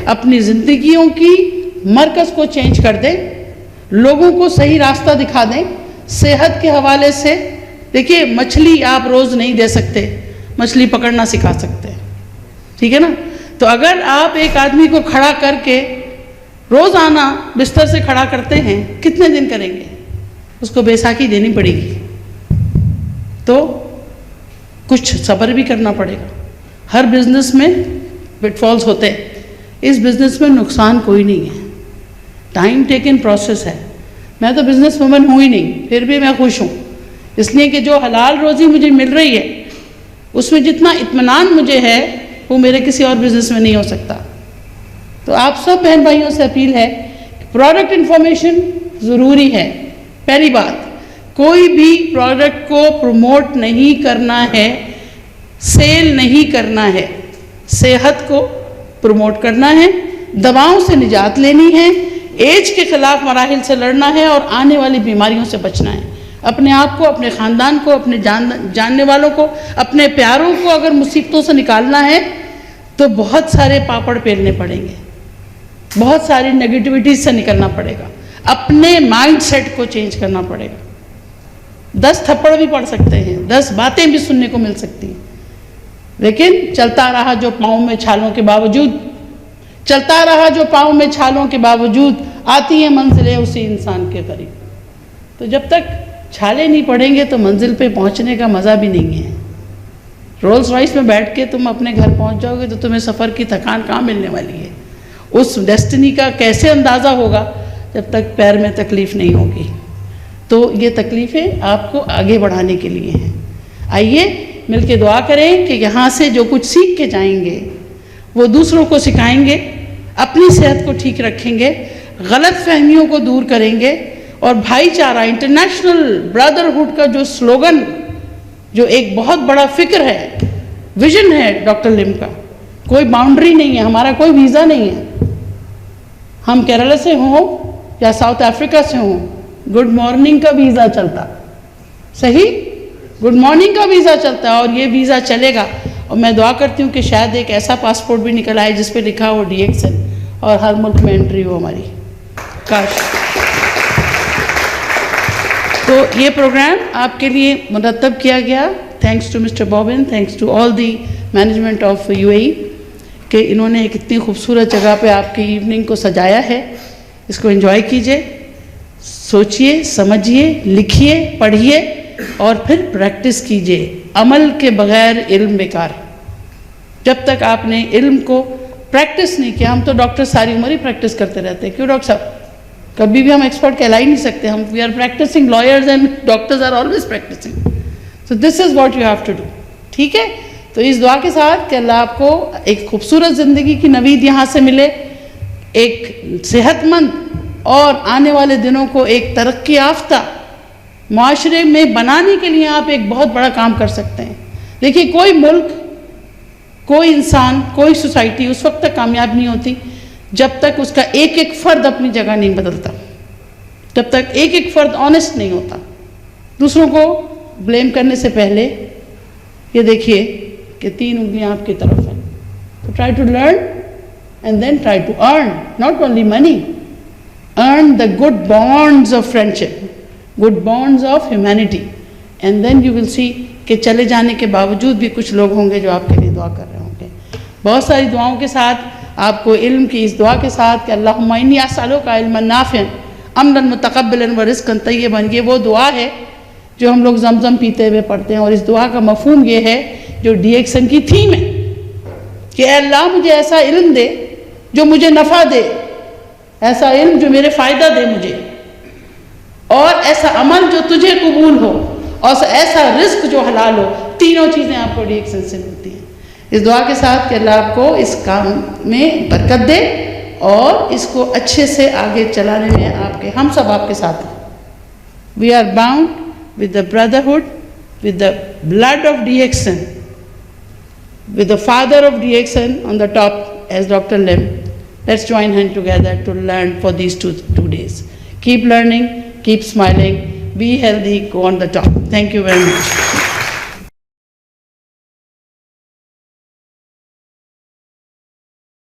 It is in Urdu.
اپنی زندگیوں کی مرکز کو چینج کر دیں, لوگوں کو صحیح راستہ دکھا دیں. صحت کے حوالے سے دیکھیے, مچھلی آپ روز نہیں دے سکتے, مچھلی پکڑنا سکھا سکتے ہیں, ٹھیک ہے نا. تو اگر آپ ایک آدمی کو کھڑا کر کے روزانہ بستر سے کھڑا کرتے ہیں, کتنے دن کریں گے؟ اس کو بیساکھی دینی پڑے گی, تو کچھ صبر بھی کرنا پڑے گا. ہر بزنس میں پٹ فالز ہوتے ہیں, اس بزنس میں نقصان کوئی نہیں ہے, ٹائم ٹیکن پروسیس ہے. میں تو بزنس وومن ہوں ہی نہیں, پھر بھی میں خوش ہوں, اس لیے کہ جو حلال روزی مجھے مل رہی ہے اس میں جتنا اطمینان مجھے ہے وہ میرے کسی اور بزنس میں نہیں ہو سکتا. تو آپ سب بہن بھائیوں سے اپیل ہے کہ پروڈکٹ انفارمیشن ضروری ہے. پہلی بات, کوئی بھی پروڈکٹ کو پروموٹ نہیں کرنا ہے, سیل نہیں کرنا ہے, صحت کو پروموٹ کرنا ہے, دواؤں سے نجات لینی ہے, ایج کے خلاف مراحل سے لڑنا ہے اور آنے والی بیماریوں سے بچنا ہے. اپنے آپ کو, اپنے خاندان کو, اپنے جاننے والوں کو, اپنے پیاروں کو اگر مصیبتوں سے نکالنا ہے تو بہت سارے پاپڑ پیلنے پڑیں گے, بہت ساری نگیٹیوٹیز سے نکلنا پڑے گا, اپنے مائنڈ سیٹ کو چینج کرنا پڑے گا. 10 تھپڑ بھی پڑ سکتے ہیں, 10 باتیں بھی سننے کو مل سکتی ہیں, لیکن چلتا رہا جو پاؤں میں چھالوں کے باوجود, چلتا رہا جو پاؤں میں چھالوں کے باوجود, آتی ہیں منزلیں اسی انسان کے قریب. تو جب تک چھالے نہیں پڑیں گے تو منزل پہ پہنچنے کا مزہ بھی نہیں ہے. رولز رائس میں بیٹھ کے تم اپنے گھر پہنچ جاؤ گے تو تمہیں سفر کی تھکان کہاں ملنے والی ہے. اس ڈیسٹنی کا کیسے اندازہ ہوگا جب تک پیر میں تکلیف نہیں ہوگی. تو یہ تکلیفیں آپ کو آگے بڑھانے کے لیے ہیں. آئیے مل کے دعا کریں کہ یہاں سے جو کچھ سیکھ کے جائیں گے وہ دوسروں کو سکھائیں گے, اپنی صحت کو ٹھیک رکھیں گے, غلط فہمیوں کو دور کریں گے, اور بھائی چارہ, انٹرنیشنل برادرہڈ کا جو سلوگن, جو ایک بہت بڑا فکر ہے, ویژن ہے ڈاکٹر لم کا, کوئی باؤنڈری نہیں ہے, ہمارا کوئی ویزا نہیں ہے. ہم کیرلا سے ہوں یا ساؤتھ افریقہ سے ہوں, گڈ مارننگ کا ویزا چلتا, صحیح, گڈ مارننگ کا ویزا چلتا ہے, اور یہ ویزا چلے گا. اور میں دعا کرتی ہوں کہ شاید ایک ایسا پاسپورٹ بھی نکل آئے جس پہ لکھا ہو DXN, اور ہر ملک میں انٹری ہو ہماری. کاش. تو یہ پروگرام آپ کے لیے مرتب کیا گیا, thanks to Mr Boban, thanks to all the management of UAE, کہ انہوں نے ایک اتنی خوبصورت جگہ پہ آپ کی ایوننگ کو سجایا ہے. اس کو انجوائے کیجئے, سوچئے, سمجھیے, لکھیے, پڑھیے, اور پھر پریکٹس کیجئے. عمل کے بغیر علم بیکار ہے. جب تک آپ نے علم کو پریکٹس نہیں کیا, ہم تو ڈاکٹر ساری عمر ہی پریکٹس کرتے رہتے ہیں, کیوں ڈاکٹر صاحب؟ کبھی بھی ہم ایکسپرٹ کہلا ہی نہیں سکتے. ہم we are practicing, lawyers and doctors are always practicing. So this is what you have to do. ٹھیک ہے, تو اس دعا کے ساتھ کہ اللہ آپ کو ایک خوبصورت زندگی کی نوید یہاں سے ملے, ایک صحت مند اور آنے والے دنوں کو ایک ترقی یافتہ معاشرے میں بنانے کے لیے آپ ایک بہت بڑا کام کر سکتے ہیں. دیکھیے, کوئی ملک, کوئی انسان, کوئی سوسائٹی اس وقت تک کامیاب نہیں ہوتی جب تک اس کا ایک ایک فرد اپنی جگہ نہیں بدلتا, جب تک ایک ایک فرد آنیسٹ نہیں ہوتا. دوسروں کو بلیم کرنے سے پہلے یہ دیکھیے کہ 3 انگلیاں آپ کی طرف ہیں. تو try to learn and then try to earn, not only money, earn the good bonds of friendship, good bonds of humanity, and then you will see کہ چلے جانے کے باوجود بھی کچھ لوگ ہوں گے جو آپ کے لیے دعا کر رہے ہوں گے. بہت ساری دعاؤں کے ساتھ آپ کو علم کی اس دعا کے ساتھ کہ اللہم انی اسألک علما نافعا عملا متقبلا ورزقا طیبا, یہ وہ دعا ہے جو ہم لوگ زمزم پیتے ہوئے پڑھتے ہیں. اور اس دعا کا مفہوم یہ ہے جو DXN کی تھیم ہے کہ اے اللہ مجھے ایسا علم دے جو مجھے نفع دے, ایسا علم جو میرے فائدہ دے مجھے, اور ایسا عمل جو تجھے قبول ہو, اور ایسا رزق جو حلال ہو. تینوں چیزیں آپ کو DXN سے ملتی ہیں. اس دعا کے ساتھ کہ اللہ آپ کو اس کام میں برکت دے اور اس کو اچھے سے آگے چلانے میں آپ کے, ہم سب آپ کے ساتھ ہیں. We are bound with the brotherhood, with the blood of DXN, with the father of DXN on the top as Dr. Lim. Let's join hands together to learn for these two days. Keep learning, keep smiling, be healthy, go on the top. Thank you very much.